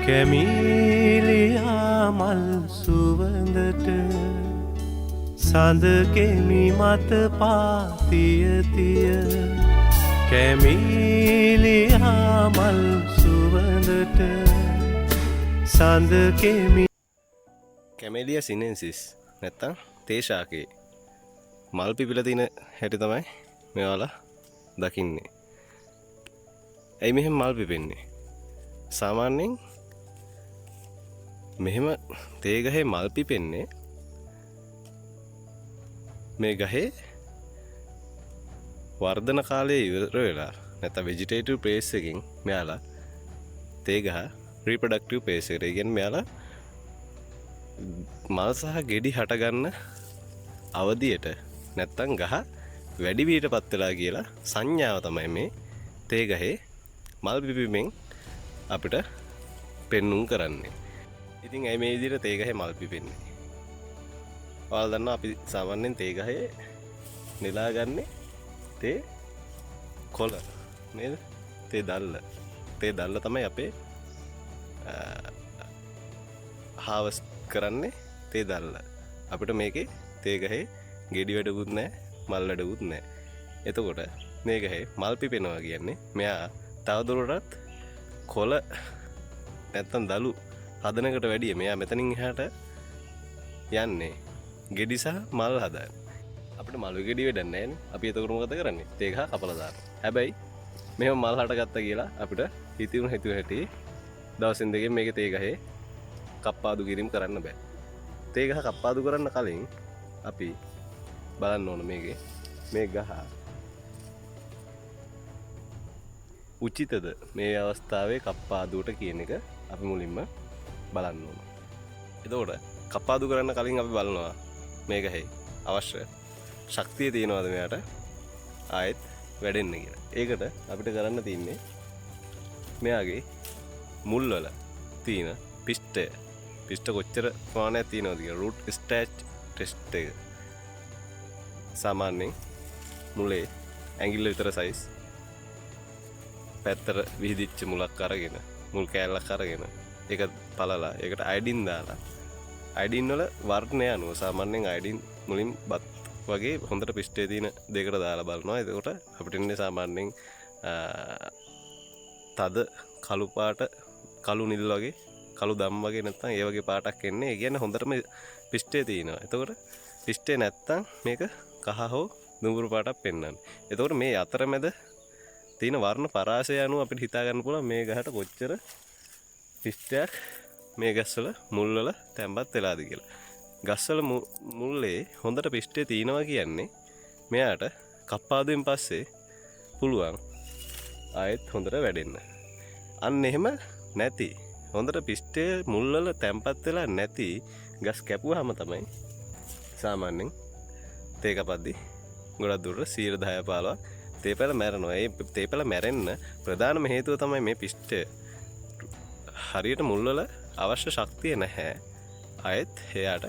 කැමීලියා මල් සුවඳට සඳ කෙමි මත පාතියතිය කැමීලියා මල් සුවඳට සඳ කෙමි කැමේලියා සිනෙන්සිස් නැත්තම් තේශාකේ මල් පිපිලා තියෙන හැටි තමයි මෙයාලා දකින්නේ. ඇයි මෙහෙම මල් පිපෙන්නේ? සාමාන්‍යයෙන් මෙහෙම තේ ගහේ මල් පිපෙන්නේ මේ ගහේ වර්ධන කාලය ඉවර වෙලා නැත්නම් ভেජිටේටිව් ෆේස් එකකින් මෙයාලා තේ ගහ රීප්‍රොඩක්ටිව් ෆේස් එකට කියන්නේ මෙයාලා මල් සහ ගෙඩි හට ගන්න අවධියට නැත්තම් ගහ වැඩි වීටපත් වෙලා කියලා සංඥාව තමයි මේ තේ ගහේ මල් පිපීමෙන් අපිට පෙන්눔 කරන්නේ. ඉතින් ඇයි මේ විදිහට තේ ගහේ මල් පිපෙන්නේ? ඔයාලා දන්නවා අපි සාමාන්‍යයෙන් තේ ගහේ නෙලාගන්නේ තේ කොළ නේද? තේ දල්ල. තේ දල්ල තමයි අපේ හාවස්ට් කරන්නේ තේ දල්ල. අපිට මේකේ තේ ගහේ ගෙඩි වැඩකුත් නැහැ, මල් වැඩකුත් නැහැ. එතකොට මේ ගහේ මල් පිපෙනවා කියන්නේ මෙයා තවදුරටත් කොළ නැත්තම් දලු හදනකට වැඩිය මෙයා මෙතනින් එහාට යන්නේ ගෙඩි සහ මල් හදන්න. අපිට මල් ගෙඩි වැඩක් නැහැ නේ. අපි එතකොට මොකද කරන්නේ? තේ ගහ කපලා දානවා. හැබැයි මෙහෙම මල් හටගත්තා කියලා අපිට හිතුව හැටි දවසින් දෙකෙන් මේකේ තේ ගහේ කප්පාදු කිරීම කරන්න බෑ. තේ ගහ කප්පාදු කරන්න කලින් අපි බලන්න ඕන මේකේ මේ ගහ උචිතද මේ අවස්ථාවේ කප්පාදුවට කියන එක අපි මුලින්ම බලන්න ඕන. එතකොට කප්පාදු කරන්න කලින් අපි බලනවා මේ ගහේ අවශ්‍ය ශක්තිය තියෙනවද මෙයාට ආයෙත් වැඩෙන්න කියලා. ඒකට අපිට කරන්න තියෙන්නේ මෙයාගේ මුල් වල තියෙන පිෂ්ඨය කොච්චර ප්‍රමාණයක් තියෙනවද කියලා රූට් ස්ටැච් ටෙස්ට් එක. සාමාන්‍යයෙන් මුලේ ඇඟිල්ල විතර සයිස් පැත්තට විහිදිච්ච මුලක් අරගෙන මුල් කෑල්ලක් අරගෙන ඒක පළලා ඒකට අයඩින් දාලා අයඩින් වල වර්ණය අනුව සාමාන්‍යයෙන් අයඩින් මුලින් බත් වගේ හොඳට පිෂ්ඨයේ තියෙන දෙකට දාලා බලනවා. එතකොට අපිට ඉන්නේ සාමාන්‍යයෙන් තද කළු පාට කළු නිල් වගේ කළු දම් වගේ නැත්තම් ඒ වගේ පාටක් එන්නේ. ඒ කියන්නේ හොඳටම පිෂ්ඨයේ තියෙනවා. එතකොට පිෂ්ඨේ නැත්තම් මේක කහ හෝ දුඹුරු පාටක් පෙන්වන්නේ. එතකොට මේ අතරමැද තියෙන වර්ණ පරාසය අනුව අපිට හිතා ගන්න පුළුවන් මේ ගහට කොච්චර පිෂ්ඨයක් මේ ගස්වල මුල් වල තැම්පත් වෙලාද කියලා. ගස්වල මුල්ලේ හොඳට පිෂ්ඨය තියෙනවා කියන්නේ මෙයාට කප්පාදුවෙන් පස්සේ පුළුවන් ආයෙත් හොඳට වැඩෙන්න. අන්න එහෙම නැති හොඳට පිෂ්ඨය මුල් වල තැම්පත් වෙලා නැති ගස් කැපුවාම තමයි සාමාන්‍යයෙන් තේ කපද්දි ගොඩක් දුරට 10-15 තේපැල මැරෙනවා. ඒ තේපැල මැරෙන්න ප්‍රධානම හේතුව තමයි මේ පිෂ්ඨය හරියට මුල් වල අවශ්‍ය ශක්තිය නැහැ. ආයෙත් එයාට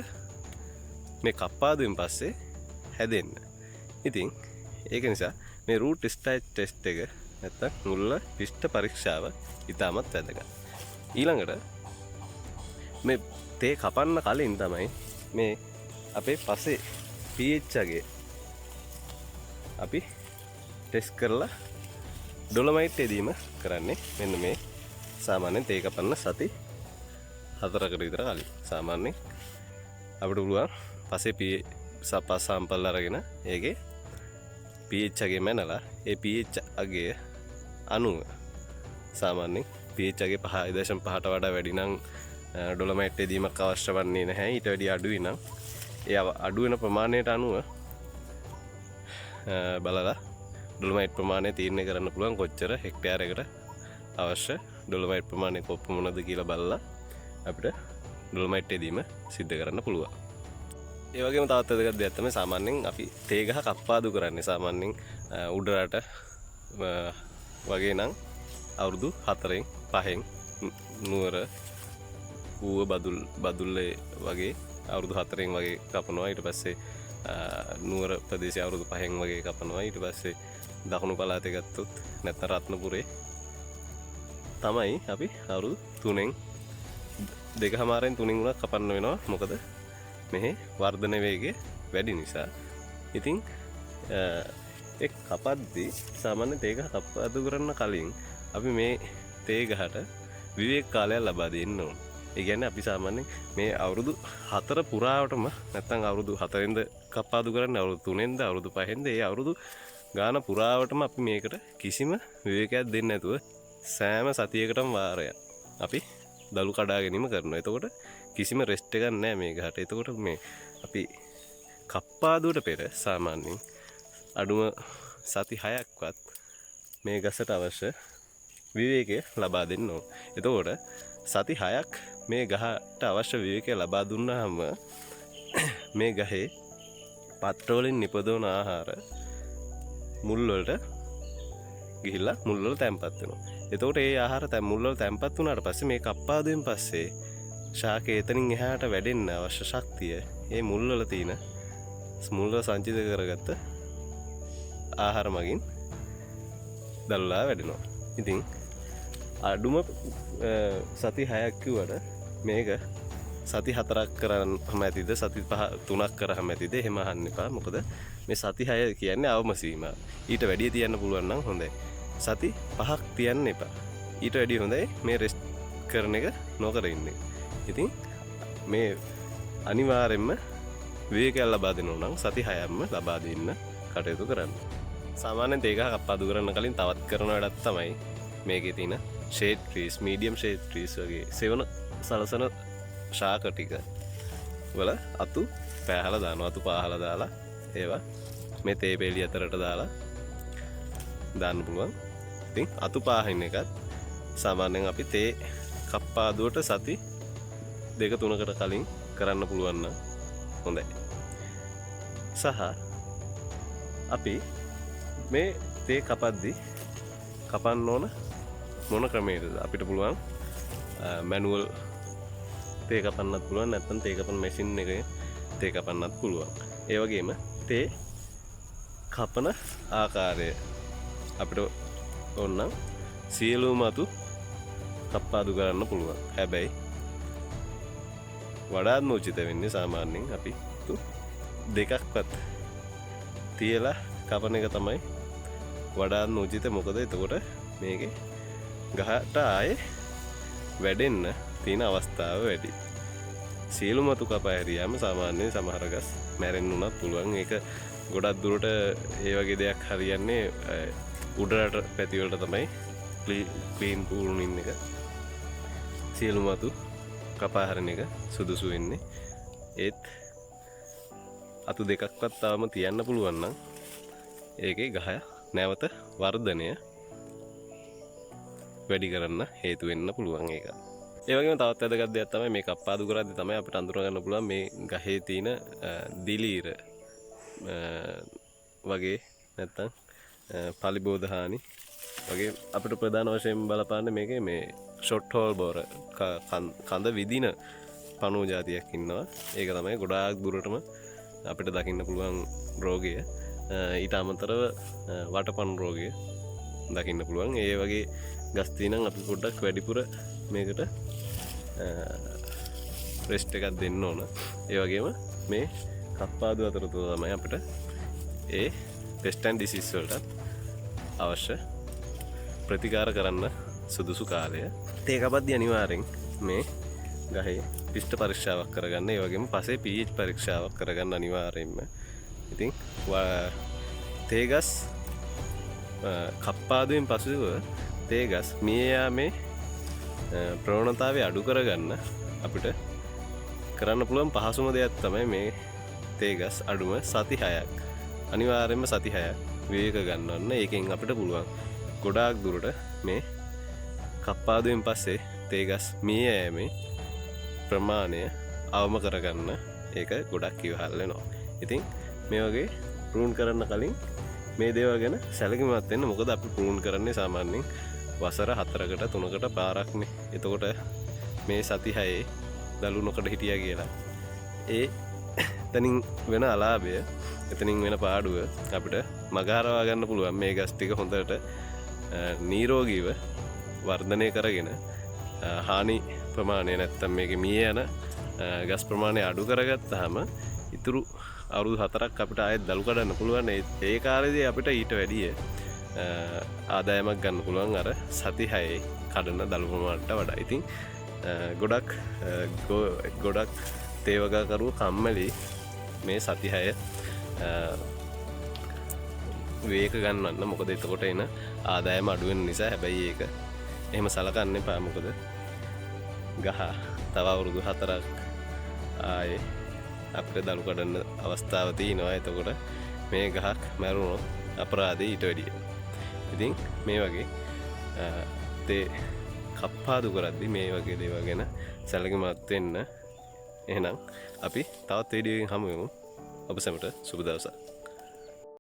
මේ කප්පාදුවෙන් පස්සේ හැදෙන්න. ඉතින් ඒක නිසා මේ රූට් ස්ටැච් ටෙස්ට් එක නැත්තම් මුල් වල පිෂ්ඨ පරීක්ෂාව ඉතාමත් වැදගත්. ඊළඟට මේ තේ කපන්න කලින් තමයි මේ අපේ පසේ pH එක අපි ටෙස්ට් කරලා ඩොලොමයිට් එදීම කරන්නේ. මෙන්න මේ සාමාන්‍යයෙන් තේ කපන්න සති 4කට විතර කලින් සාමාන්‍යයෙන් අපිට පුළුවන් පසේ pH සම්පල් අරගෙන ඒකේ pH අගය මැනලා ඒ pH අගය අනුව සාමාන්‍යයෙන් pH අගය 5.5ට වඩා වැඩි නම් ඩොලොමයිට් එදීමක් අවශ්‍ය වන්නේ නැහැ. ඊට වැඩි අඩුයි නම් ඒ අඩු වෙන ප්‍රමාණයට අනුව බලලා ඩොලොමයිට් ප්‍රමාණය තීරණය කරන්න පුළුවන් කොච්චර හෙක්ටයාරයකට අවශ්‍ය ඩොලොමයිට් ප්‍රමාණය කොපමණද කියලා බලලා අපිට ඩොලොමයිට් එදීම සිද්ධ කරන්න පුළුවන්. ඒ වගේම තවත් වැදගත් දෙයක් තමයි සාමාන්‍යයෙන් අපි තේ ගහ කප්පාදු කරන්නේ සාමාන්‍යයෙන් උඩරට වගේ නම් අවුරුදු 4න් 5න් නුවර ඌව බදුල්ලේ වගේ අවුරුදු 4න් වගේ කපනවා. ඊට පස්සේ නුවර ප්‍රදේශය අවුරුදු 5න් වගේ කපනවා. ඊට පස්සේ දකුණු පළාතේ ගත්තොත් නැත්නම් රත්නපුරේ තමයි අපි අවුරුදු 3න් 2.5න් 3න් උනත් කපන්න වෙනවා. මොකද මෙහි වර්ධන වේගය වැඩි නිසා. ඉතින් ඒ කපද්දී සාමාන්‍ය තේ ගහ කප්පාදු කරන්න කලින් අපි මේ තේ ගහට විවේක කාලයක් ලබා දෙන්න ඕන. ඒ කියන්නේ අපි සාමාන්‍යයෙන් මේ අවුරුදු 4 පුරාවටම නැත්නම් අවුරුදු 4ෙන්ද කප්පාදු කරන්නේ, අවුරුදු 3ෙන්ද, අවුරුදු 5ෙන්ද, ඒ අවුරුදු ගාන පුරාවටම අපි මේකට කිසිම විවේකයක් දෙන්නේ නැතුව සෑම සතියකටම වාරයක් අපි දළු කඩා ගැනීම කරනවා. එතකොට කිසිම රෙස්ට් එකක් නැහැ මේ ගහට. එතකොට මේ අපි කප්පාදුවට පෙර සාමාන්‍යයෙන් අඩුම සති 6ක්වත් මේ ගසට අවශ්‍ය විවේකය ලබා දෙන්න ඕන. එතකොට සති 6ක් මේ ගහට අවශ්‍ය විවේකය ලබා දුන්නාම මේ ගහේ පත්‍ර වලින් නිපදවන ආහාර මුල් වලට ගිහිල්ලා මුල් වල තැම්පත් වෙනවා. එතකොට ඒ ආහාර මුල් වල තැම්පත් වුණාට පස්සේ මේ කප්පාදුවෙන් පස්සේ ශාකේ එතනින් එහාට වැඩෙන්න අවශ්‍ය ශක්තිය ඒ මුල් වල තියෙන මුල් වල සංචිත කරගත්ත ආහාර මගින් දල්ලා වැඩෙනවා. ඉතින් අඩුම සති 6ක් කිව්වට මේක සති 4ක් කරාම ඇතිද, සති 3ක් කරාම ඇතිද එහෙම අහන්න එපා. මොකද මේ සති 6 කියන්නේ අවම සීමාව. ඊට වැඩිය තියන්න පුළුවන් නම් හොඳයි. සති 5ක් තියන්න එපා. ඊට වැඩිය හොඳයි මේ රෙස්ට් කරන එක නොකර ඉන්නේ. ඉතින් මේ අනිවාර්යෙන්ම විවේකයක් ලබා දෙනවා නම් සති 6ක්ම ලබා දෙන්න කටයුතු කරන්න. සාමාන්‍යයෙන් තේ ගහ කප්පාදු කරන්න කලින් තවත් කරන වැඩක් තමයි මේකේ තියෙන shade trees, medium shade trees වගේ සෙවන සලසන ශාක ටික වල අතු පෑහලා දානවා. අතු පාහලා දාලා ඒවා මේ තේ පෙළිය අතරට දාලා දාන්න පුළුවන්. ඉතින් අතු පාහින එකත් සාමාන්‍යයෙන් අපි තේ කප්පාදුවට සති 2-3කට කලින් කරන්න පුළුවන් නම් හොඳයි. සහ අපි මේ තේ කපද්දී කපන්න ඕන මොන ක්‍රමයකටද? අපිට පුළුවන් මැනුවල් තේ කපන්නත් පුළුවන්, නැත්නම් තේ කපන මැෂින් එකේ තේ කපන්නත් පුළුවන්. ඒ වගේම තේ කපන ආකාරය අපිට ඕනනම් සියලුම අතු කප්පාදු කරන්න පුළුවන්. හැබැයි වඩාත්ම උචිත වෙන්නේ සාමාන්‍යයෙන් අපි දෙකක්වත් තියලා කපන එක තමයි වඩාත්ම උචිත. මොකද එතකොට මේකේ ගහට ආයේ වැඩෙන්න තියෙන අවස්ථාව වැඩි. සියලුම අතු කපා හැරියාම සාමාන්‍යයෙන් සමහර ගස් මැරෙන්න උනත් පුළුවන්. ඒක ගොඩක් දුරට ඒ වගේ දෙයක් හරියන්නේ උඩරට පැති වලට තමයි ක්ලීන් පූර්ණින් එක සියලුම අතු කපා හරින එක සුදුසු වෙන්නේ. ඒත් අතු දෙකක්වත් තාම තියන්න පුළුවන් නම් ඒකේ ගහ නැවත වර්ධනය වැඩි කරන්න හේතු වෙන්න පුළුවන් ඒක. ඒ වගේම තවත් වැදගත් දෙයක් තමයි මේ කප්පාදු කරද්දී තමයි අපිට අඳුර ගන්න පුළුවන් මේ ගහේ තියෙන දිලීර වගේ නැත්තම් පලිබෝධ හානි වගේ අපිට ප්‍රධාන වශයෙන් බලපාන්නේ මේකේ මේ ෂොට් හෝල් බෝර කඳ විදින පණුව జాතියක් ඉන්නවා. ඒක තමයි ගොඩාක් දුරටම අපිට දකින්න පුළුවන් රෝගය. ඊට අමතරව වටපන් රෝගය දකින්න පුළුවන්. ඒ වගේ ගස් තියෙනම් අපි පොඩ්ඩක් වැඩිපුර මේකට රෙස්ට් එකක් දෙන්න ඕන. ඒ වගේම මේ කප්පාදු අතරතුර තමයි අපිට ඒ පෙස්ට් ඇන්ඩ් ඩිසීස් වලට අවශ්‍ය ප්‍රතිකාර කරන්න සුදුසු කාලය. තේ කපද්දී අනිවාර්යෙන් මේ ගහේ පිෂ්ඨ පරීක්ෂාවක් කරගන්න. ඒ වගේම පසේ pH පරීක්ෂාවක් කරගන්න අනිවාර්යෙන්ම. ඉතින් තේ ගස් කප්පාදුවෙන් පසුව තේ ගස් මිය යාමේ ප්‍රවණතාවය අඩු කරගන්න අපිට කරන්න පුළුවන් පහසුම දෙයක් තමයි මේ තේ ගස් අඩුම සති 6ක් අනිවාර්යෙන්ම සති 6ක් විවේක ගන්නවන්න. ඒකෙන් අපිට පුළුවන් ගොඩාක් දුරට මේ කප්පාදුවෙන් පස්සේ තේ ගස් මිය යෑමේ ප්‍රමාණය අවම කරගන්න ඒක ගොඩක් ඉවහල් වෙනවා. ඉතින් මේ වගේ ප්‍රූන් කරන්න කලින් මේ දේවල් ගැන සැලකිලිමත් වෙන්න. මොකද අපි ප්‍රූන් කරන්නේ සාමාන්‍යයෙන් වසර 4කට 3කට පාරක්නේ. එතකොට මේ සති 6 දලු නොකඩ හිටියා කියලා ඒ එතනින් වෙන අලාභය, එතනින් වෙන පාඩුව අපිට මගහරවා ගන්න පුළුවන්. මේ ගස් ටික හොඳට නිරෝගීව වර්ධනය කරගෙන හානි ප්‍රමාණය නැත්තම් මේක මිය යන ගස් ප්‍රමාණය අඩු කරගත්තාම ඉතුරු අවුරුදු 4ක් අපිට ආයෙත් දළු කඩන්න පුළුවන්. ඒ කාලේදී අපිට ඊට වැඩිය ආදායමක් ගන්න පුළුවන් අර සති 6 කඩන දළු ප්‍රමාණයට වඩා. ඉතින් ගොඩක් තේවගකරු කම්මැලි මේ සති 6 වේක ගන්නන්න. මොකද එතකොට එන ආදායම අඩු වෙන නිසා. හැබැයි ඒක එහෙම සලකන්න එපා. මොකද ගහ තව අවුරුදු 4ක් ආයේ අපිට දළු කඩන්න අවස්ථාව තියෙනවා. එතකොට මේ ගහක් මැරුණොත් අපරාධය ඊට වැඩිය. ඉතින් මේ වගේ තේ කප්පාදු කරද්දි මේ වගේ දේවල් ගැන සැලකිලිමත් වෙන්න. එහෙනම් අපි තවත් වීඩියෝ එකකින් හමු වෙමු. ඔබ සැමට සුබ දවසක්.